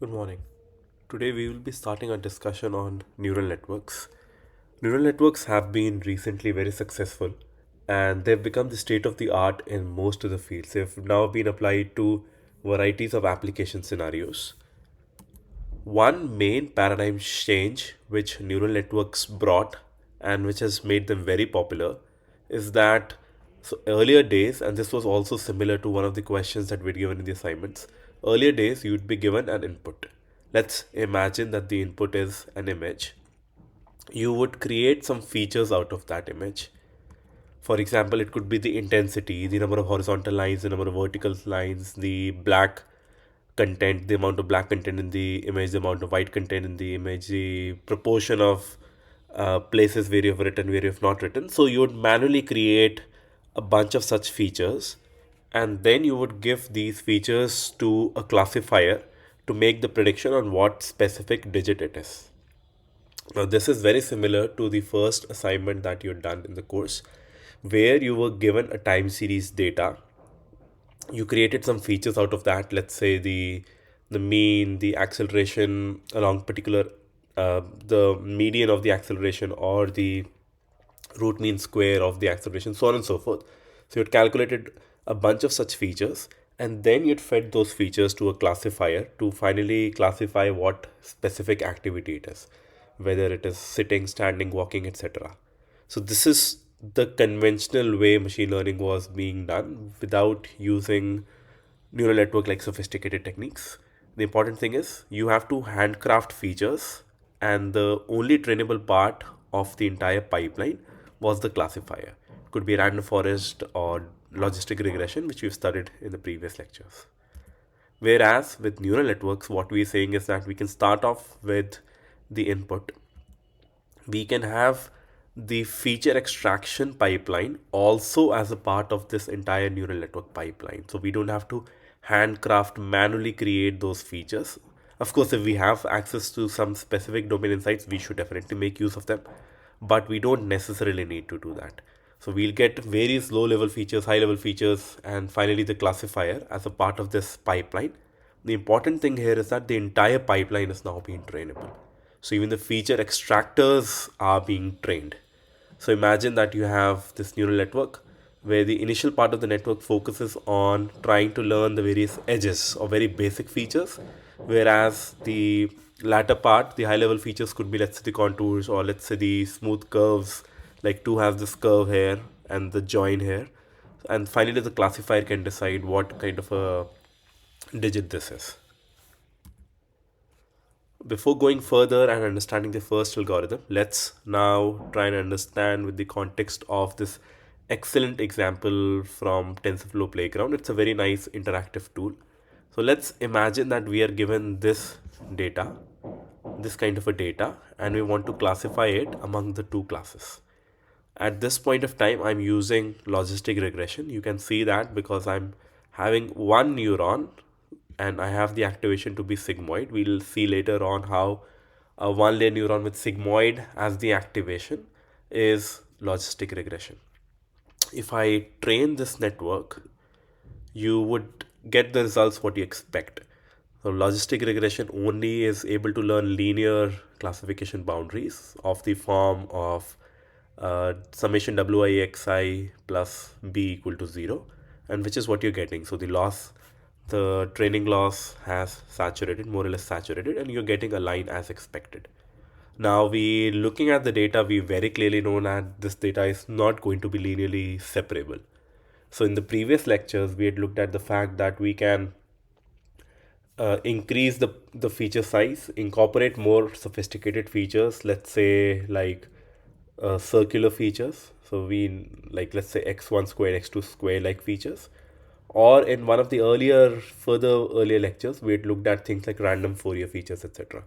Good morning. Today we will be starting a discussion on neural networks. Neural networks have been recently very successful and they've become the state of the art in most of the fields. They've now been applied to varieties of application scenarios. One main paradigm change which neural networks brought and which has made them very popular is that earlier days, and this was also similar to one of the questions that we'd given in the assignments, earlier days you'd be given an input. Let's imagine that the input is an image. You would create some features out of that image. For example, it could be the intensity, the number of horizontal lines, the number of vertical lines, the black content, the amount of black content in the image, the amount of white content in the image, the proportion of places where you've written, where you've not written. So you would manually create a bunch of such features, and then you would give these features to a classifier to make the prediction on what specific digit it is. Now, this is very similar to the first assignment that you had done in the course, where you were given a time series data. You created some features out of that. Let's say the mean, the acceleration along particular, the median of the acceleration, or the root mean square of the acceleration, so on and so forth. So you'd calculated a bunch of such features, and then you'd fed those features to a classifier to finally classify what specific activity it is, whether it is sitting, standing, walking, etc. So this is the conventional way machine learning was being done without using neural network like sophisticated techniques. The important thing is you have to handcraft features, and the only trainable part of the entire pipeline was the classifier. It could be random forest or logistic regression, which we've studied in the previous lectures. Whereas with neural networks, what we're saying is that we can start off with the input. We can have the feature extraction pipeline also as a part of this entire neural network pipeline. So we don't have to handcraft manually create those features. Of course, if we have access to some specific domain insights, we should definitely make use of them, but we don't necessarily need to do that. So we'll get various low level features, high level features, and finally the classifier as a part of this pipeline. The important thing here is that the entire pipeline is now being trainable. So even the feature extractors are being trained. So imagine that you have this neural network where the initial part of the network focuses on trying to learn the various edges or very basic features, whereas the latter part, the high level features could be, let's say, the contours, or let's say the smooth curves, like 2 has this curve here and the join here. And finally, the classifier can decide what kind of a digit this is. Before going further and understanding the first algorithm, let's now try and understand with the context of this excellent example from TensorFlow Playground. It's a very nice interactive tool. So let's imagine that we are given this data, this kind of a data, and we want to classify it among the two classes. At this point of time, I'm using logistic regression. You can see that because I'm having one neuron and I have the activation to be sigmoid. We'll see later on how a one layer neuron with sigmoid as the activation is logistic regression. If I train this network, you would get the results what you expect. So logistic regression only is able to learn linear classification boundaries of the form of summation wixi plus b equal to 0, and which is what you're getting. So the training loss has saturated, more or less saturated, and you're getting a line as expected. Now we looking at the data, we very clearly know that this data is not going to be linearly separable. So in the previous lectures, we had looked at the fact that we can increase the feature size, incorporate more sophisticated features, let's say like circular features. So we like, let's say, x1 squared, x2 squared like features. Or in one of the earlier lectures, we had looked at things like random Fourier features, etc.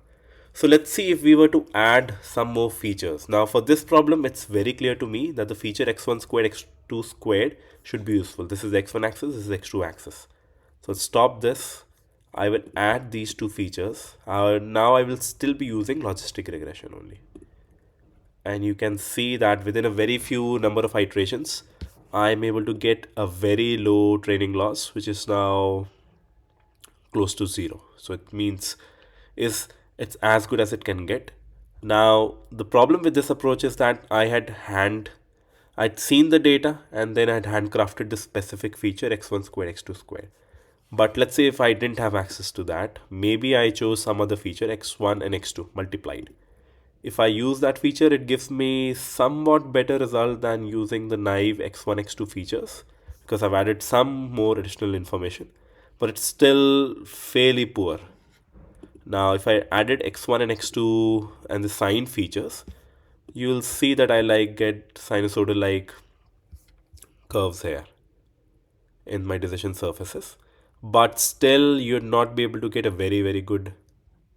So let's see if we were to add some more features. Now for this problem, it's very clear to me that the feature x1 squared, x2 squared should be useful. This is the x1 axis, this is the x2 axis. So stop this. I will add these two features. Now I will still be using logistic regression only. And you can see that within a very few number of iterations, I'm able to get a very low training loss, which is now close to 0. So it means is it's as good as it can get. Now, the problem with this approach is that I'd seen the data and then I'd handcrafted the specific feature x1 squared, x2 squared. But let's say if I didn't have access to that, maybe I chose some other feature x1 and x2 multiplied. If I use that feature, it gives me somewhat better result than using the naive x1, x2 features because I've added some more additional information, but it's still fairly poor. Now, if I added x1 and x2 and the sine features, you'll see that I get sinusoidal like curves here in my decision surfaces, but still you'd not be able to get a very good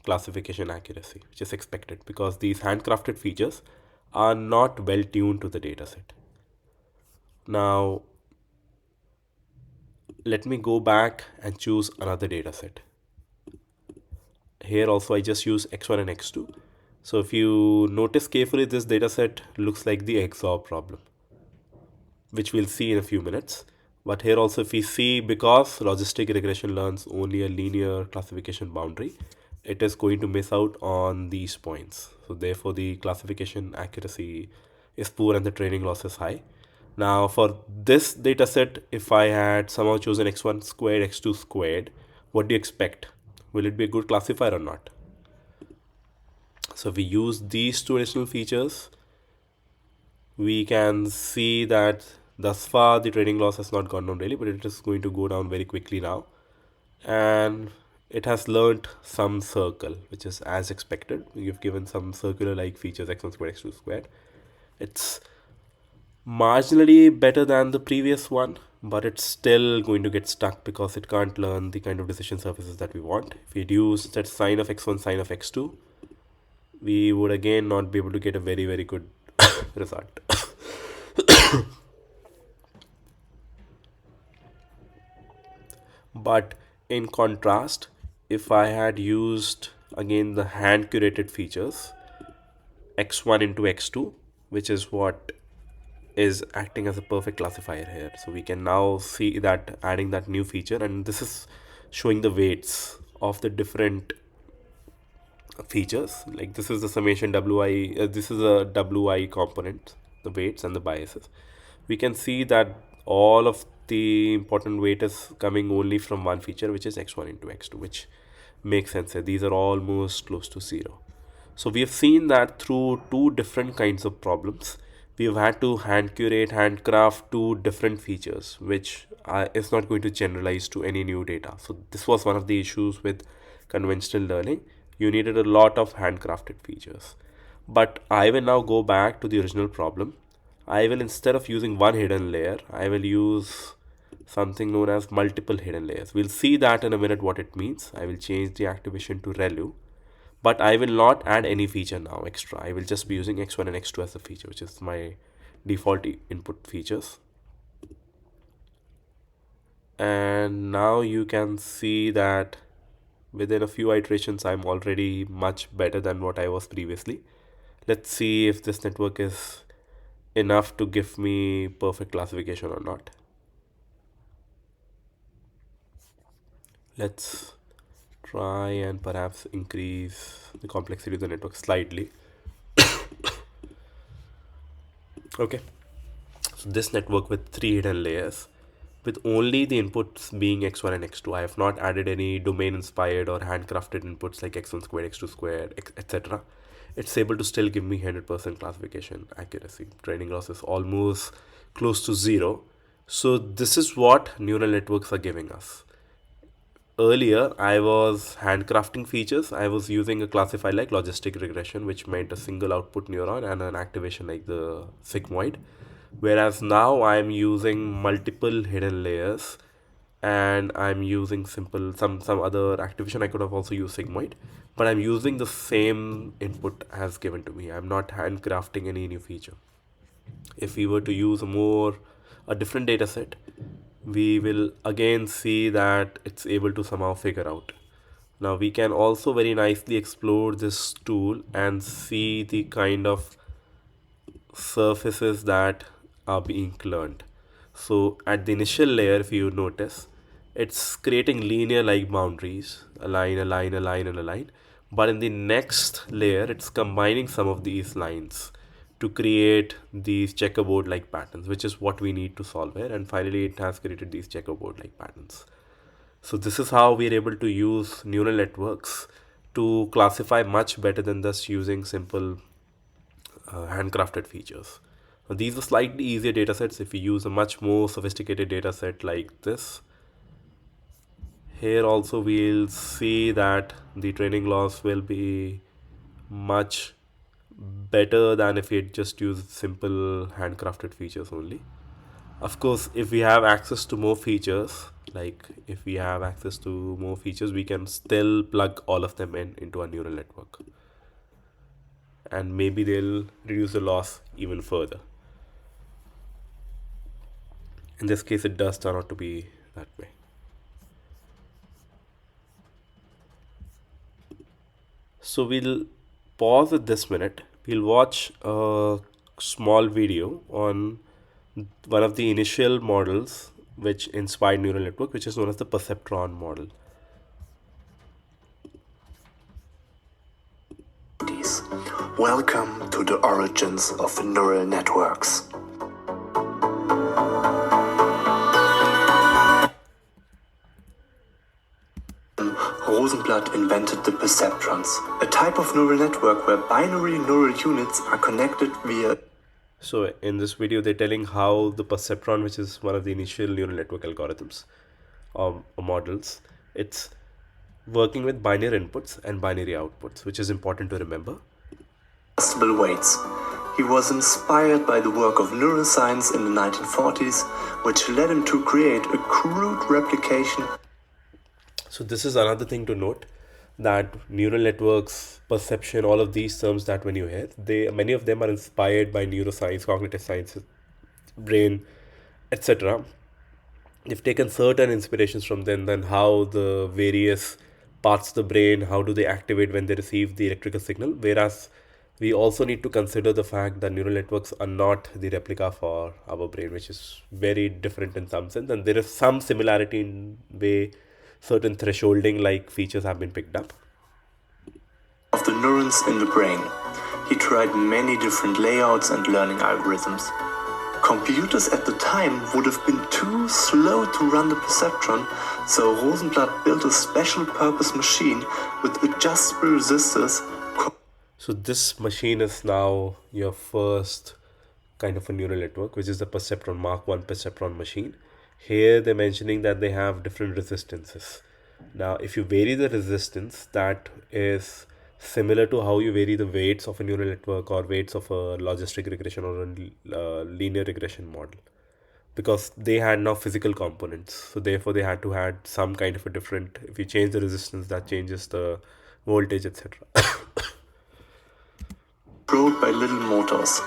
classification accuracy, which is expected because these handcrafted features are not well tuned to the dataset. Now, let me go back and choose another dataset. Here also I just use x1 and x2. So if you notice carefully, this dataset looks like the XOR problem, which we'll see in a few minutes. But here also, if we see, because logistic regression learns only a linear classification boundary, it is going to miss out on these points. So therefore, the classification accuracy is poor and the training loss is high. Now, for this data set, if I had somehow chosen x1 squared, x2 squared, what do you expect? Will it be a good classifier or not? So if we use these two additional features, we can see that thus far the training loss has not gone down really, but it is going to go down very quickly now. And it has learnt some circle, which is as expected. We've given some circular like features x1 squared, x2 squared. It's marginally better than the previous one, but it's still going to get stuck because it can't learn the kind of decision surfaces that we want. If we'd use that sine of x1, sine of x2, we would again not be able to get a very good result. But in contrast, if I had used again the hand curated features x1 into x2, which is what is acting as a perfect classifier here. So we can now see that adding that new feature, and this is showing the weights of the different features. Like this is the summation wi, this is a wi component, the weights and the biases. We can see that all of the important weight is coming only from one feature, which is x1 into x2, which makes sense. These are almost close to zero. So we have seen that through two different kinds of problems, we have had to hand curate, handcraft two different features, which is not going to generalize to any new data. So this was one of the issues with conventional learning. You needed a lot of handcrafted features. But I will now go back to the original problem. I will, instead of using one hidden layer, I will use something known as multiple hidden layers. We'll see that in a minute what it means. I will change the activation to ReLU. But I will not add any feature now extra. I will just be using x1 and x2 as a feature, which is my default input features. And now you can see that within a few iterations, I'm already much better than what I was previously. Let's see if this network is enough to give me perfect classification or not. Let's try and perhaps increase the complexity of the network slightly. Okay, so this network with three hidden layers, with only the inputs being x1 and x2. I have not added any domain inspired or handcrafted inputs like x1 squared, x2 squared, etc. It's able to still give me 100% classification accuracy. Training loss is almost close to zero. So this is what neural networks are giving us. Earlier, I was handcrafting features. I was using a classifier like logistic regression, which meant a single output neuron and an activation like the sigmoid. Whereas now I'm using multiple hidden layers and I'm using simple some other activation. I could have also used sigmoid, but I'm using the same input as given to me. I'm not handcrafting any new feature. If we were to use a different data set, we will again see that it's able to somehow figure out. Now we can also very nicely explore this tool and see the kind of surfaces that are being learned. So at the initial layer, if you notice, it's creating linear like boundaries, a line, a line, a line, and a line. But in the next layer, it's combining some of these lines to create these checkerboard like patterns, which is what we need to solve here. And finally, it has created these checkerboard like patterns. So, this is how we are able to use neural networks to classify much better than just using simple handcrafted features. Now, these are slightly easier data sets. If we use a much more sophisticated data set like this, here also we'll see that the training loss will be much better than if we had just used simple handcrafted features only. Of course, if we have access to more features, like if we have access to more features, we can still plug all of them into a neural network, and maybe they'll reduce the loss even further. In this case, it does turn out to be that way. So we'll pause at this minute. We'll watch a small video on one of the initial models which inspired neural network, which is known as the perceptron model. Welcome to the origins of neural networks. Rosenblatt invented the perceptrons, a type of neural network where binary neural units are connected via. So in this video, they're telling how the perceptron, which is one of the initial neural network algorithms or models, it's working with binary inputs and binary outputs, which is important to remember. Adjustable weights. He was inspired by the work of neuroscience in the 1940s, which led him to create a crude replication. So this is another thing to note, that neural networks, perception, all of these terms that when you hear, many of them are inspired by neuroscience, cognitive sciences, brain, etc. They've taken certain inspirations from them, then how the various parts of the brain, how do they activate when they receive the electrical signal. Whereas we also need to consider the fact that neural networks are not the replica for our brain, which is very different in some sense, and there is some similarity in way certain thresholding like features have been picked up. Of the neurons in the brain. He tried many different layouts and learning algorithms. Computers at the time would have been too slow to run the perceptron, so Rosenblatt built a special purpose machine with adjustable resistors. So this machine is now your first kind of a neural network, which is the perceptron Mark 1 perceptron machine. Here they're mentioning that they have different resistances. Now, if you vary the resistance, that is similar to how you vary the weights of a neural network or weights of a logistic regression or a linear regression model, because they had now physical components. So therefore, they had to add some kind of a different. If you change the resistance, that changes the voltage, etc. Controlled by little motors.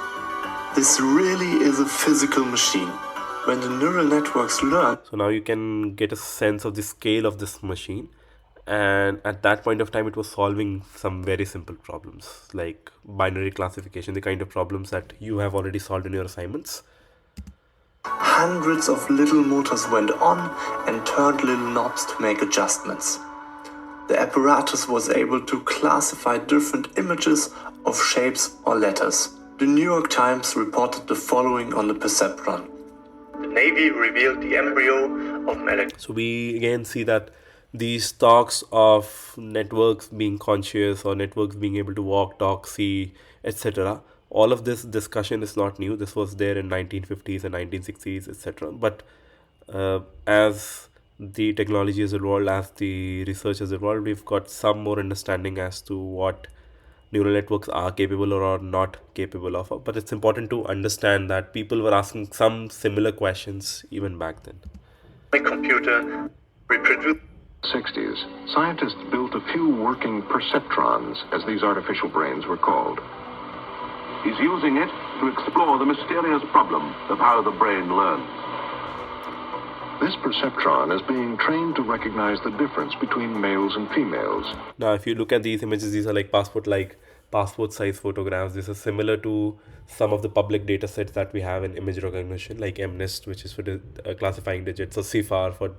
This really is a physical machine. When the neural networks learn. So now you can get a sense of the scale of this machine. And at that point of time, it was solving some very simple problems like binary classification, the kind of problems that you have already solved in your assignments. Hundreds of little motors went on and turned little knobs to make adjustments. The apparatus was able to classify different images of shapes or letters. The New York Times reported the following on the perceptron. The Navy revealed the embryo of Melek. So we again see that these talks of networks being conscious or networks being able to walk, talk, see, etc. All of this discussion is not new. This was there in 1950s and 1960s, etc. But as the technology has evolved, as the research has evolved, we've got some more understanding as to what neural networks are capable or are not capable of. But it's important to understand that people were asking some similar questions even back then. My computer reproduced. 60s, scientists built a few working perceptrons, as these artificial brains were called. He's using it to explore the mysterious problem of how the brain learns. This perceptron is being trained to recognize the difference between males and females. Now, if you look at these images, these are like passport size photographs. This is similar to some of the public data sets that we have in image recognition, like MNIST, which is for classifying digits, or CIFAR for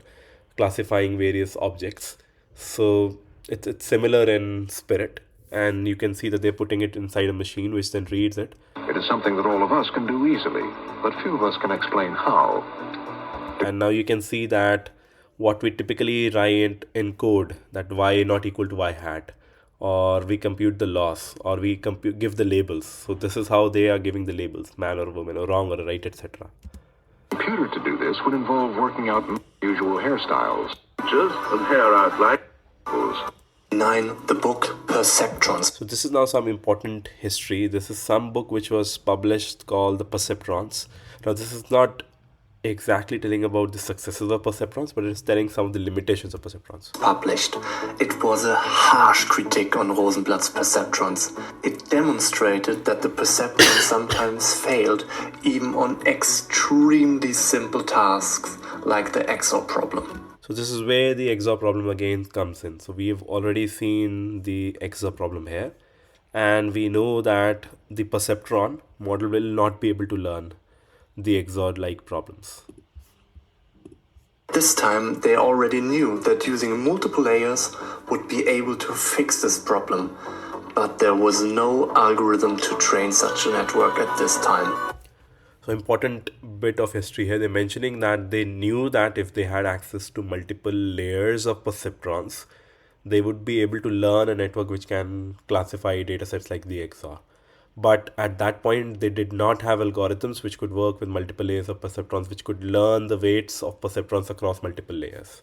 classifying various objects. So It's similar in spirit, and you can see that they're putting it inside a machine which then reads it. It is something that all of us can do easily, but few of us can explain how. And now you can see that what we typically write in code, that y not equal to y hat, or we compute the loss, or we give the labels. So this is how they are giving the labels: man or woman, or wrong or right, etc. A computer to do this would involve working out unusual hairstyles, features and hair outline. 9. The book Perceptrons. So this is now some important history. This is some book which was published called the Perceptrons. Now this is not exactly telling about the successes of perceptrons, but it's telling some of the limitations of perceptrons. Published. It was a harsh critique on Rosenblatt's perceptrons. It demonstrated that the perceptrons sometimes failed even on extremely simple tasks like the XOR problem. So this is where the XOR problem again comes in. So we've already seen the XOR problem here, and we know that the perceptron model will not be able to learn the XOR-like problems. This time they already knew that using multiple layers would be able to fix this problem, but there was no algorithm to train such a network at this time. So important bit of history here, they're mentioning that they knew that if they had access to multiple layers of perceptrons, they would be able to learn a network which can classify datasets like the XOR. But at that point, they did not have algorithms which could work with multiple layers of perceptrons, which could learn the weights of perceptrons across multiple layers.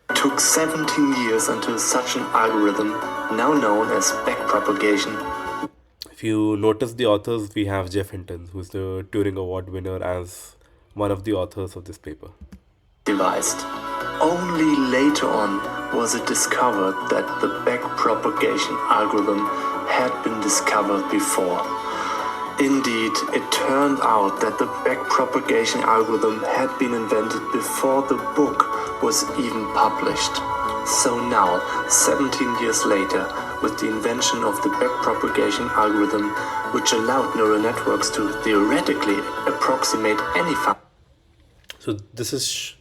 It took 17 years until such an algorithm, now known as backpropagation. If you notice the authors, we have Geoff Hinton, who's the Turing Award winner, as one of the authors of this paper. Devised. Only later on was it discovered that the backpropagation algorithm had been discovered before. Indeed, it turned out that the backpropagation algorithm had been invented before the book was even published. So now, 17 years later, with the invention of the backpropagation algorithm, which allowed neural networks to theoretically approximate any function. So this is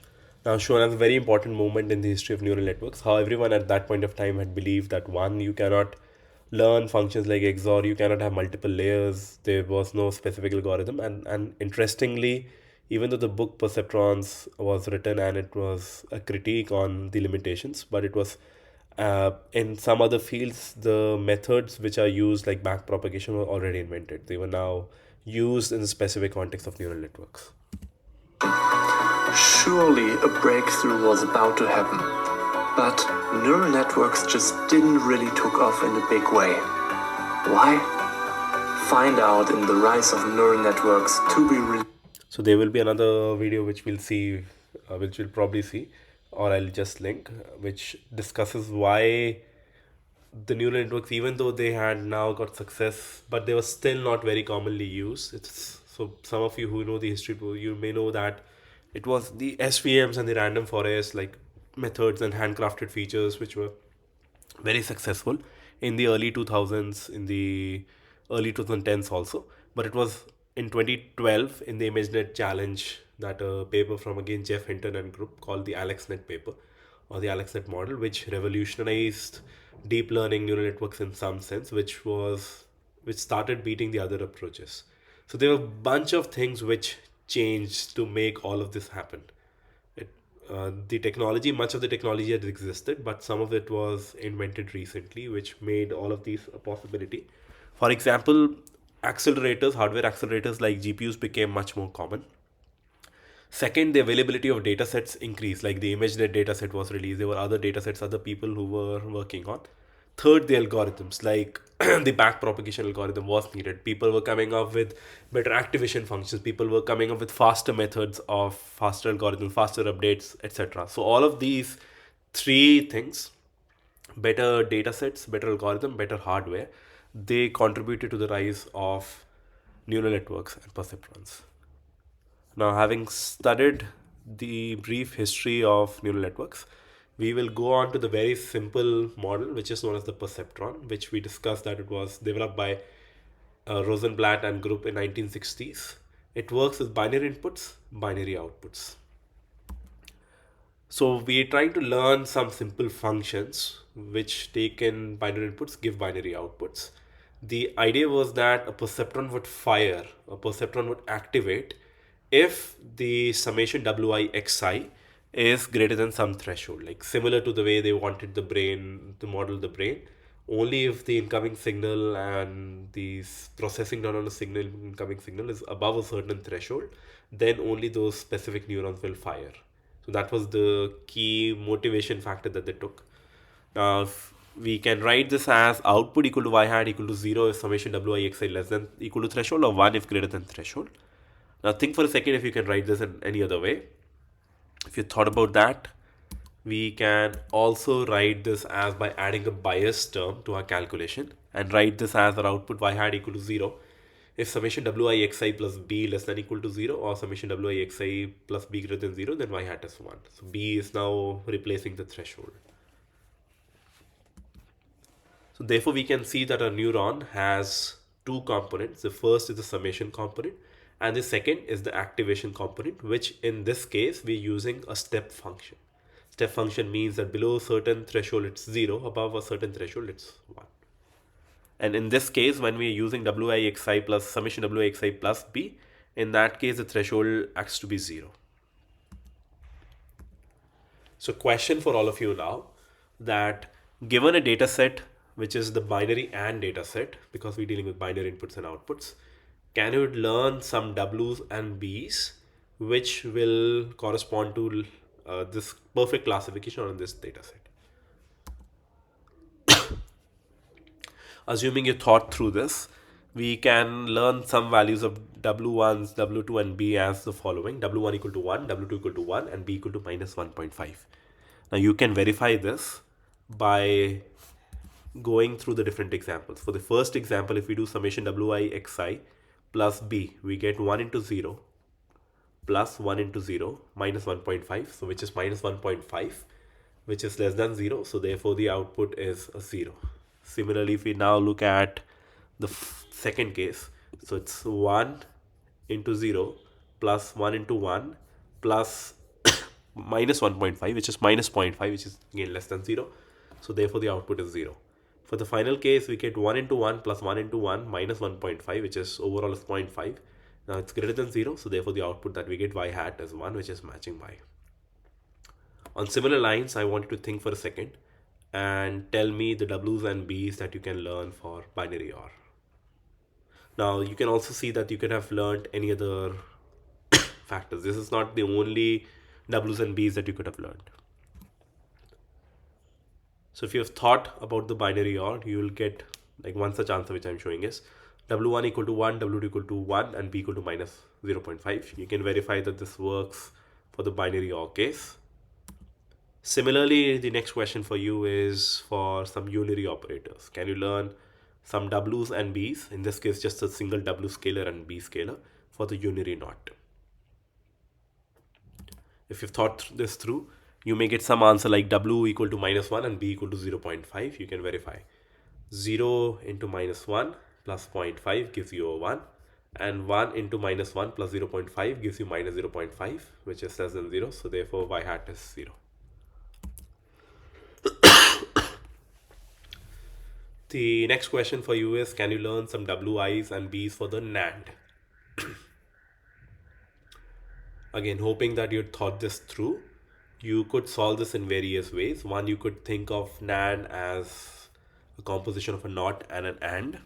now shown as a very important moment in the history of neural networks. How everyone at that point of time had believed that one, you cannot learn functions like XOR, you cannot have multiple layers, there was no specific algorithm. And interestingly, even though the book Perceptrons was written and it was a critique on the limitations, but it was in some other fields, the methods which are used like backpropagation were already invented. They were now used in the specific context of neural networks. Surely a breakthrough was about to happen, but neural networks just didn't really took off in a big way. Why? Find out in the rise of neural networks to be released. So there will be another video which we'll see, which we'll probably see, or I'll just link, which discusses why the neural networks, even though they had now got success, but they were still not very commonly used. It's so some of you who know the history, you may know that it was the SVMs and the random forest like methods and handcrafted features which were very successful in the early 2000s, in the early 2010s also. But it was in 2012 in the ImageNet challenge that a paper from again Geoff Hinton and group called the AlexNet paper or the AlexNet model, which revolutionized deep learning neural networks in some sense, which started beating the other approaches. So there were a bunch of things which changed to make all of this happen. The technology, much of the technology had existed, but some of it was invented recently, which made all of these a possibility. For example, accelerators, hardware accelerators like GPUs became much more common. Second, the availability of datasets increased, like the ImageNet dataset was released. There were other datasets, other people who were working on. Third, the algorithms, like the backpropagation algorithm was needed. People were coming up with better activation functions. People were coming up with faster methods of faster algorithms, faster updates, etc. So all of these three things, better datasets, better algorithm, better hardware, they contributed to the rise of neural networks and perceptrons. Now, having studied the brief history of neural networks, we will go on to the very simple model, which is known as the perceptron, which we discussed that it was developed by Rosenblatt and group in 1960s. It works with binary inputs, binary outputs. So we're trying to learn some simple functions which take in binary inputs, give binary outputs. The idea was that a perceptron would fire, a perceptron would activate if the summation wi is greater than some threshold, like similar to the way they wanted the brain to model the brain. Only if the incoming signal and the processing done on a signal incoming signal is above a certain threshold, then only those specific neurons will fire. So that was the key motivation factor that they took. Now, if we can write this as output equal to y hat equal to 0 if summation wixi less than equal to threshold, or 1 if greater than threshold. Now think for a second if you can write this in any other way. If you thought about that, we can also write this as by adding a bias term to our calculation and write this as our output y hat equal to 0 if summation wixi plus b less than equal to 0, or summation wixi plus b greater than 0, then y hat is 1. So b is now replacing the threshold. So therefore we can see that a neuron has two components. The first is the summation component and the second is the activation component, which in this case we're using a step function. Step function means that below a certain threshold it's 0, above a certain threshold it's 1. And in this case, when we are using wixi plus summation wixi plus b, in that case the threshold acts to be 0. So question for all of you now, that given a data set which is the binary AND data set, because we're dealing with binary inputs and outputs, can you learn some W's and B's which will correspond to this perfect classification on this data set? Assuming you thought through this, we can learn some values of W1, W2 and B as the following. W1 equal to 1, W2 equal to 1 and B equal to minus 1.5. Now you can verify this by going through the different examples. For the first example, if we do summation wixi plus b, we get 1 into 0 plus 1 into 0 minus 1.5, so which is minus 1.5, which is less than 0, so therefore the output is a 0. Similarly, if we now look at the second case, so it's 1 into 0 plus 1 into 1 plus minus 1.5, which is minus 0.5, which is again less than 0, so therefore the output is 0. For the final case, we get 1 into 1 plus 1 into 1 minus 1.5, which is overall is 0.5. Now it's greater than 0, so therefore the output that we get y hat is 1, which is matching y. On similar lines, I want you to think for a second and tell me the W's and B's that you can learn for binary OR. Now you can also see that you could have learned any other factors. This is not the only W's and B's that you could have learned. So if you have thought about the binary OR, you will get like one such answer which I'm showing is W1 equal to 1, W2 equal to 1 and B equal to minus 0.5. You can verify that this works for the binary OR case. Similarly, the next question for you is for some unary operators. Can you learn some W's and B's? In this case, just a single W scalar and B scalar for the unary NOT. If you've thought this through, you may get some answer like W equal to minus 1 and B equal to 0.5. You can verify. 0 into minus 1 plus 0.5 gives you a 1. And 1 into minus 1 plus 0.5 gives you minus 0.5, which is less than 0. So therefore, y hat is 0. The next question for you is, can you learn some Wi's and B's for the NAND? Again, hoping that you thought this through, you could solve this in various ways. One, you could think of NAND as a composition of a NOT and an AND.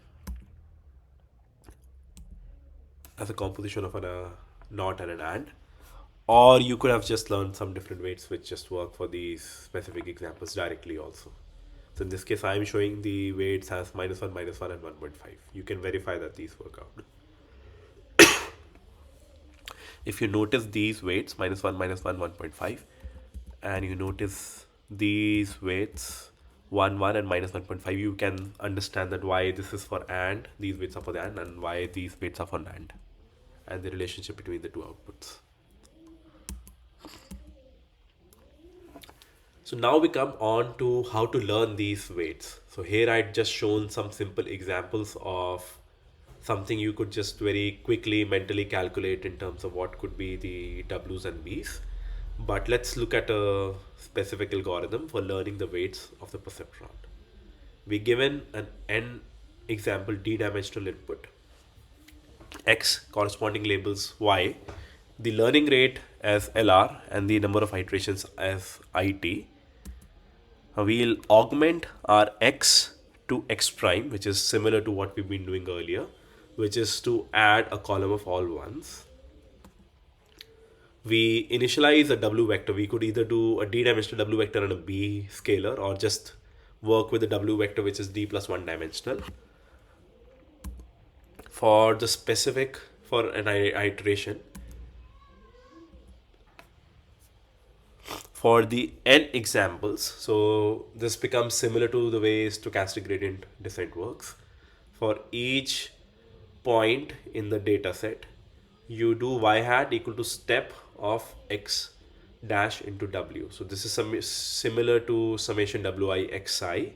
As a composition of a NOT and an AND. Or you could have just learned some different weights which just work for these specific examples directly also. So in this case, I am showing the weights as -1, -1, and 1.5. You can verify that these work out. If you notice these weights, -1, -1, 1.5, and you notice these weights, 1, 1, and -1.5, you can understand that why this is for AND, these weights are for the AND, and why these weights are for NAND, and the relationship between the two outputs. So now we come on to how to learn these weights. So here I'd just shown some simple examples of something you could just very quickly mentally calculate in terms of what could be the W's and B's. But let's look at a specific algorithm for learning the weights of the perceptron. We given an n example d-dimensional input, x corresponding labels y, the learning rate as LR, and the number of iterations as IT. We'll augment our x to x prime, which is similar to what we've been doing earlier, which is to add a column of all ones. We initialize a W vector. We could either do a d-dimensional W vector and a B scalar, or just work with the W vector, which is d plus 1 dimensional. For the specific, for an iteration, for the n examples, so this becomes similar to the way stochastic gradient descent works. For each point in the data set, you do y hat equal to step of x dash into w. So this is similar to summation wi xi,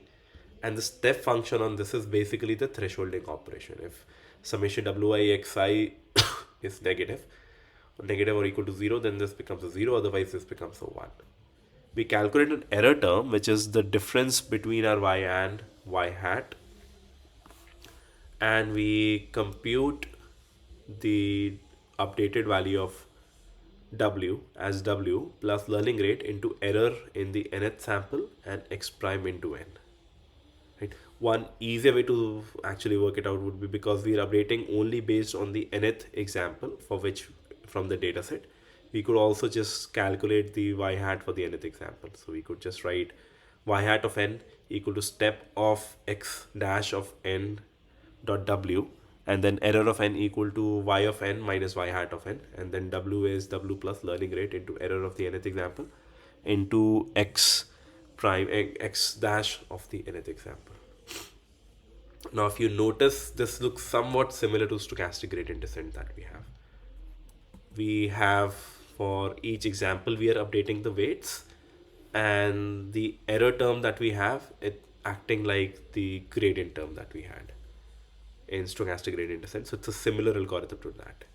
and the step function on this is basically the thresholding operation. If summation wi xi is negative or equal to 0, then this becomes a 0, otherwise this becomes a 1. We calculate an error term, which is the difference between our y and y hat, and we compute the updated value of w as w plus learning rate into error in the nth sample and x prime into n. Right? One easier way to actually work it out would be, because we are updating only based on the nth example for which from the data set, we could also just calculate the y hat for the nth example. So we could just write y hat of n equal to step of x dash of n dot w, and then error of n equal to y of n minus y hat of n, and then w is w plus learning rate into error of the nth example into x prime x dash of the nth example. Now if you notice, this looks somewhat similar to stochastic gradient descent that we have for each example. We are updating the weights, and the error term that we have, it acting like the gradient term that we had in stochastic gradient descent. So it's a similar algorithm to that.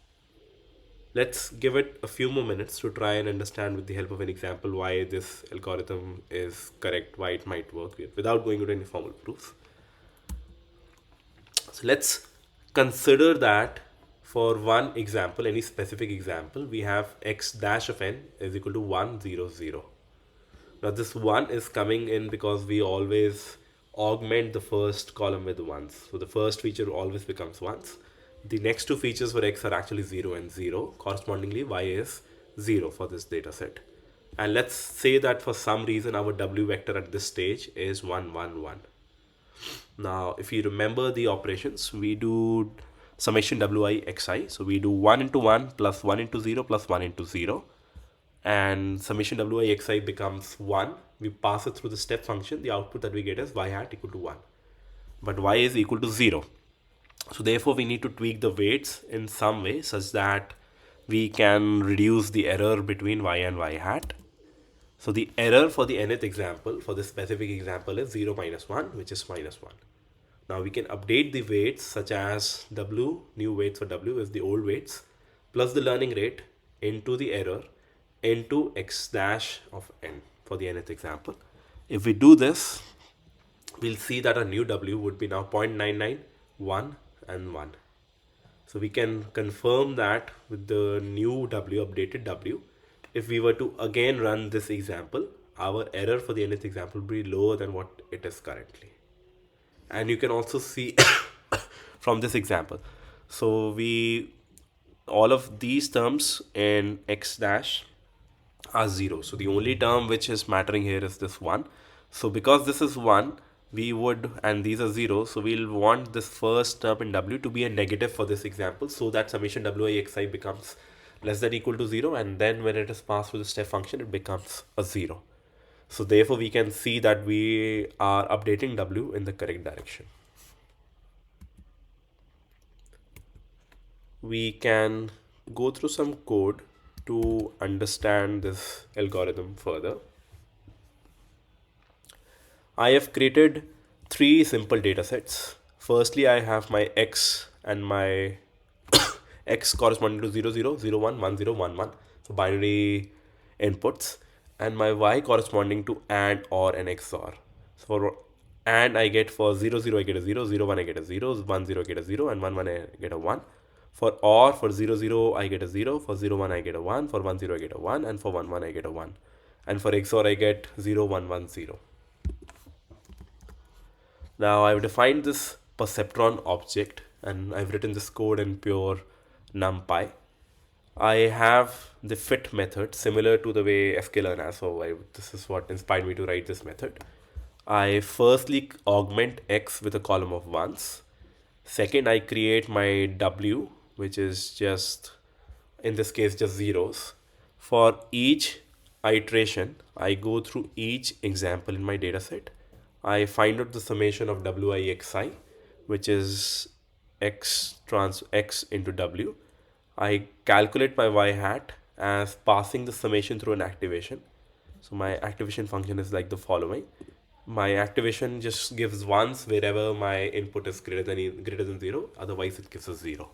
Let's give it a few more minutes to try and understand with the help of an example why this algorithm is correct, why it might work, without going into any formal proofs. So let's consider that for one example, any specific example, we have x dash of n is equal to 1, 0, 0. Now this 1 is coming in because we always augment the first column with 1s. So the first feature always becomes 1s. The next two features for x are actually 0 and 0. Correspondingly, y is 0 for this data set. And let's say that for some reason our w vector at this stage is 1, 1, 1. Now, if you remember the operations, we do summation wi xi. So we do 1 into 1 plus 1 into 0 plus 1 into 0. And summation wi xi becomes 1. We pass it through the step function. The output that we get is y hat equal to 1. But y is equal to 0. So therefore, we need to tweak the weights in some way such that we can reduce the error between y and y hat. So the error for the nth example, for this specific example, is 0 minus 1, which is minus 1. Now we can update the weights such as w, new weights for w is the old weights, plus the learning rate into the error into x dash of n for the nth example. If we do this, we'll see that our new w would be now 0.99, 1 and 1. So we can confirm that with the new w, updated w. If we were to again run this example, our error for the nth example will be lower than what it is currently. And you can also see from this example. So all of these terms in x dash are 0. So the only term which is mattering here is this 1. So because this is 1, we would, and these are 0, so we'll want this first term in w to be a negative for this example, so that summation wi xi becomes less than equal to 0, and then when it is passed through the step function, it becomes a 0. So therefore, we can see that we are updating w in the correct direction. We can go through some code to understand this algorithm further. I have created 3 simple data sets. Firstly, I have my x and my x corresponding to 0, 0, 0, 1, 1, 0, 1, 1. So binary inputs, and my y corresponding to AND, OR, and XOR. So for AND I get, for 0 0 I get a 0, 0 1 I get a 0, 1 0 I get a 0, and 1 1 I get a 1. For OR, for 0 0 I get a 0, for 0 1 I get a 1, for 1 0 I get a 1, and for 1 1 I get a 1. And for XOR I get 0 1 1 0. Now I've defined this perceptron object and I've written this code in pure NumPy. I have the fit method similar to the way sklearn has, so this is what inspired me to write this method. I firstly augment x with a column of ones. Second, I create my w, which is just, in this case, just zeros. For each iteration, I go through each example in my dataset. I find out the summation of wixi, which is x trans x into w. I calculate my y hat as passing the summation through an activation. So my activation function is like the following. My activation just gives ones wherever my input is greater than 0, otherwise it gives a 0.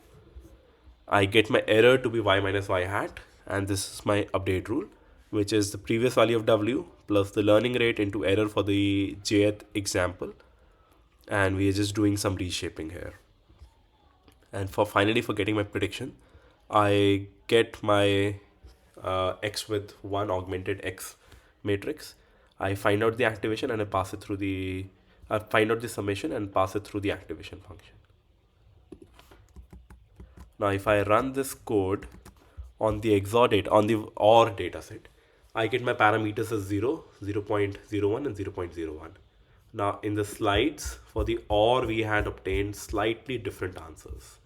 I get my error to be y minus y hat, and this is my update rule, which is the previous value of w plus the learning rate into error for the jth example, and we are just doing some reshaping here. And for getting my prediction, I get my x with one augmented x matrix. I find out the activation and I pass it through I find out the summation and pass it through the activation function. Now if I run this code on the on the OR dataset, I get my parameters as 0, 0.01 and 0.01. Now in the slides for the OR we had obtained slightly different answers.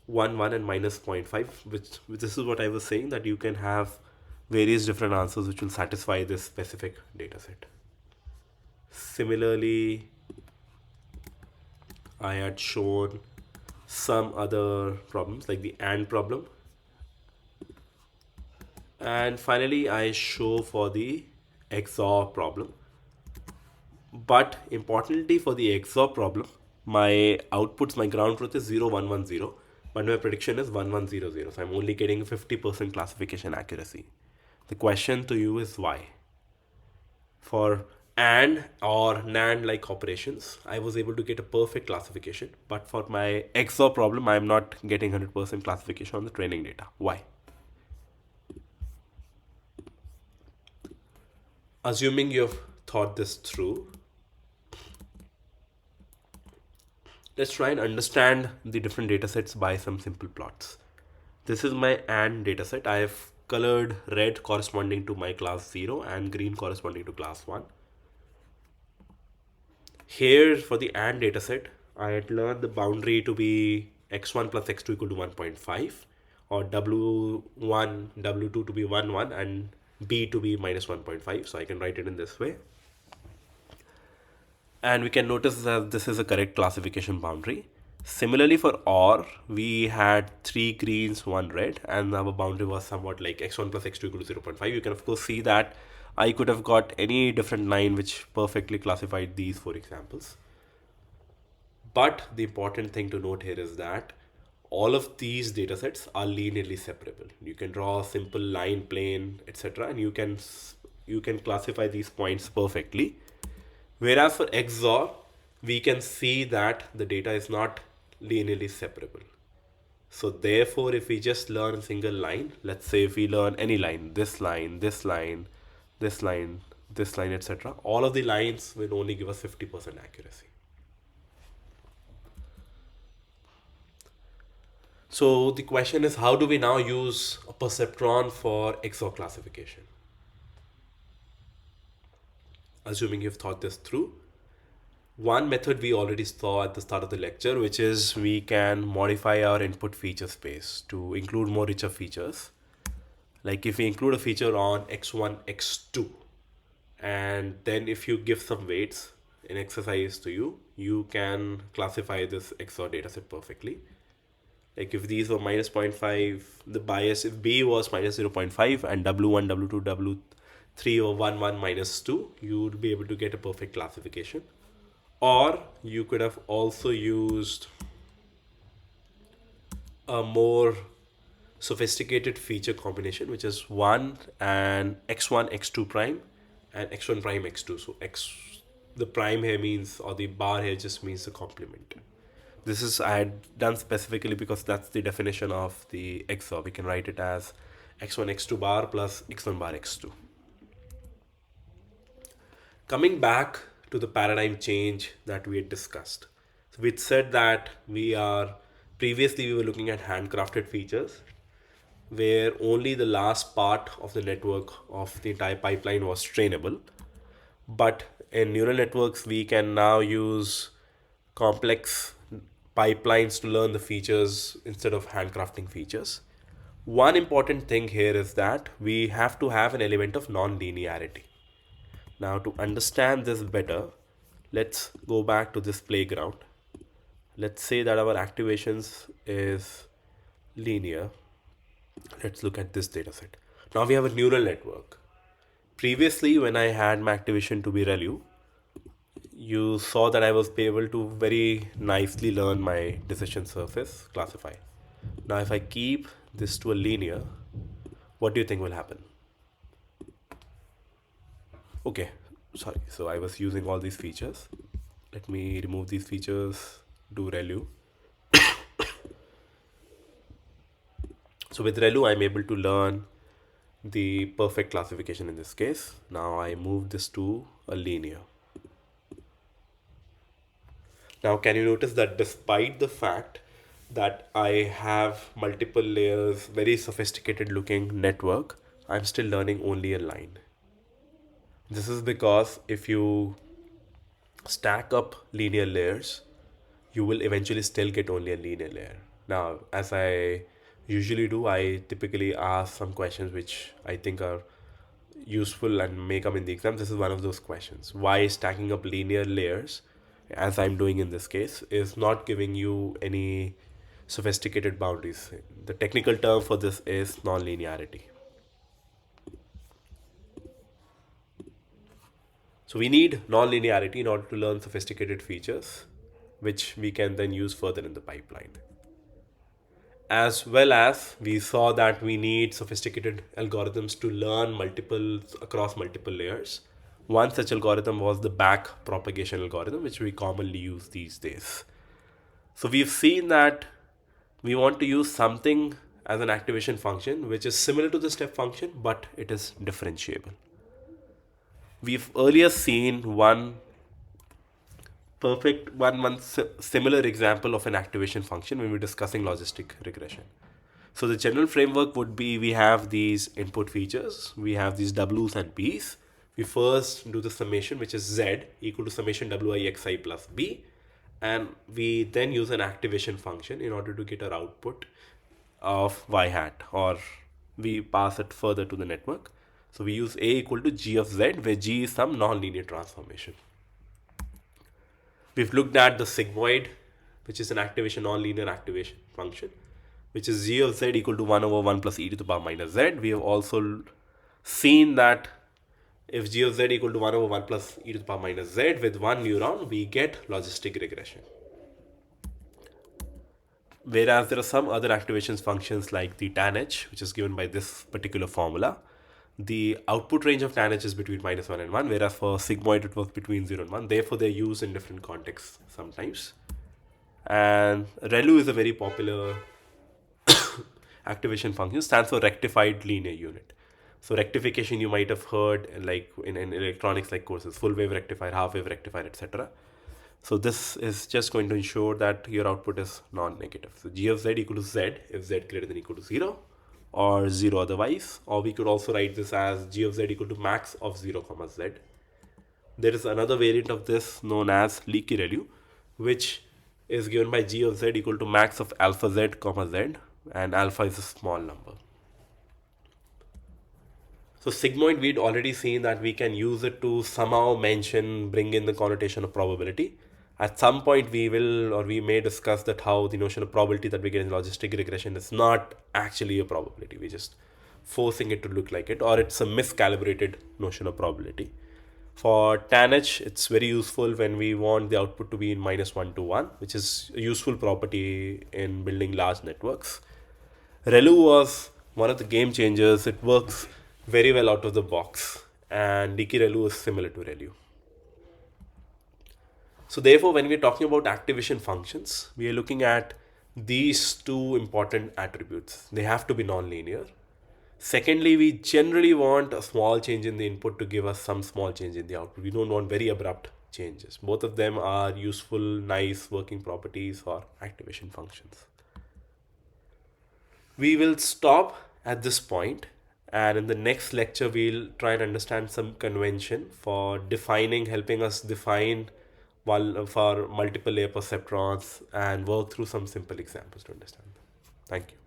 1, 1 and minus 0.5, which this is what I was saying, that you can have various different answers which will satisfy this specific dataset. Similarly, I had shown some other problems like the AND problem. And finally, I show for the XOR problem. But importantly for the XOR problem, my outputs, my ground truth is 0, 1, 1, 0. But my prediction is 1, 1, 0, 0. So I'm only getting 50% classification accuracy. The question to you is why? For AND or NAND like operations, I was able to get a perfect classification. But for my XOR problem, I'm not getting 100% classification on the training data. Why? Assuming you've thought this through, let's try and understand the different datasets by some simple plots. This is my AND dataset. I have colored red corresponding to my class 0 and green corresponding to class 1. Here for the AND dataset, I had learned the boundary to be x1 plus x2 equal to 1.5, or w1, w2 to be 1, 1 and b to be minus 1.5. So I can write it in this way. And we can notice that this is a correct classification boundary. Similarly for OR, we had 3 greens, 1 red, and our boundary was somewhat like x1 plus x2 equal to 0.5. You can of course see that I could have got any different line which perfectly classified these 4 examples. But the important thing to note here is that all of these datasets are linearly separable. You can draw a simple line, plane, etc., and you can classify these points perfectly. Whereas for XOR, we can see that the data is not linearly separable. So therefore, if we just learn a single line, let's say if we learn any line, this line, this line, this line, this line, etc., all of the lines will only give us 50% accuracy. So the question is, how do we now use a perceptron for XOR classification? Assuming you've thought this through, one method we already saw at the start of the lecture, which is we can modify our input feature space to include more richer features. Like if we include a feature on x1, x2, and then if you give some weights in exercise to you, you can classify this XOR dataset perfectly. Like if these were minus 0.5, the bias, if B was minus 0.5 and W1, W2, W3 or 1, 1, minus 2, you would be able to get a perfect classification. Or you could have also used a more sophisticated feature combination, which is 1 and x1 x2 prime and x1 prime x2. So x, the prime here means, or the bar here just means the complement. This is I had done specifically because that's the definition of the XOR. We can write it as x1 x2 bar plus x1 bar x2. Coming back to the paradigm change that we had discussed. So we had said that previously we were looking at handcrafted features where only the last part of the network of the entire pipeline was trainable. But in neural networks, we can now use complex pipelines to learn the features instead of handcrafting features. One important thing here is that we have to have an element of non-linearity. Now, to understand this better, let's go back to this playground. Let's say that our activations is linear. Let's look at this data set. Now we have a neural network. Previously, when I had my activation to be ReLU, you saw that I was able to very nicely learn my decision surface classify. Now, if I keep this to a linear, what do you think will happen? Okay, sorry. So I was using all these features. Let me remove these features, do ReLU. So with ReLU, I'm able to learn the perfect classification in this case. Now I move this to a linear. Now, can you notice that despite the fact that I have multiple layers, very sophisticated looking network, I'm still learning only a line. This is because if you stack up linear layers, you will eventually still get only a linear layer. Now, as I usually do, I typically ask some questions which I think are useful and may come in the exam. This is one of those questions. Why stacking up linear layers, as I'm doing in this case, is not giving you any sophisticated boundaries. The technical term for this is non-linearity. So we need non-linearity in order to learn sophisticated features, which we can then use further in the pipeline. As well as we saw that we need sophisticated algorithms to learn across multiple layers. One such algorithm was the back propagation algorithm, which we commonly use these days. So we've seen that we want to use something as an activation function, which is similar to the step function, but it is differentiable. We've earlier seen one similar example of an activation function when we're discussing logistic regression. So the general framework would be, we have these input features, we have these W's and B's. We first do the summation, which is Z equal to summation Wi xi plus B. And we then use an activation function in order to get our output of y hat, or we pass it further to the network. So we use A equal to G of Z, where G is some non-linear transformation. We've looked at the sigmoid, which is an activation non-linear activation function, which is G of Z equal to 1 over 1 plus e to the power minus Z. We have also seen that if G of Z equal to 1 over 1 plus e to the power minus Z with one neuron, we get logistic regression. Whereas there are some other activations functions like the tanh, which is given by this particular formula. The output range of tanh is between -1 and 1, whereas for sigmoid it was between 0 and 1. Therefore, they're used in different contexts sometimes. And ReLU is a very popular activation function, stands for rectified linear unit. So rectification you might have heard like in electronics like courses, full wave rectifier, half wave rectifier, etc. So this is just going to ensure that your output is non-negative. So G of Z equal to Z if Z greater than equal to 0, or 0 otherwise, or we could also write this as G of Z equal to max of 0 comma Z. There is another variant of this known as leaky ReLU, which is given by G of Z equal to max of alpha Z comma Z, and alpha is a small number. So sigmoid, we'd already seen that we can use it to somehow bring in the connotation of probability. At some point we may discuss that how the notion of probability that we get in logistic regression is not actually a probability. We're just forcing it to look like it, or it's a miscalibrated notion of probability. For tanh, it's very useful when we want the output to be in -1 to 1, which is a useful property in building large networks. ReLU was one of the game changers. It works very well out of the box, and Leaky ReLU is similar to ReLU. So therefore, when we're talking about activation functions, we are looking at these two important attributes. They have to be non-linear. Secondly, we generally want a small change in the input to give us some small change in the output. We don't want very abrupt changes. Both of them are useful, nice working properties for activation functions. We will stop at this point, and in the next lecture, we'll try and understand some convention for helping us define for multiple layer perceptrons and work through some simple examples to understand them. Thank you.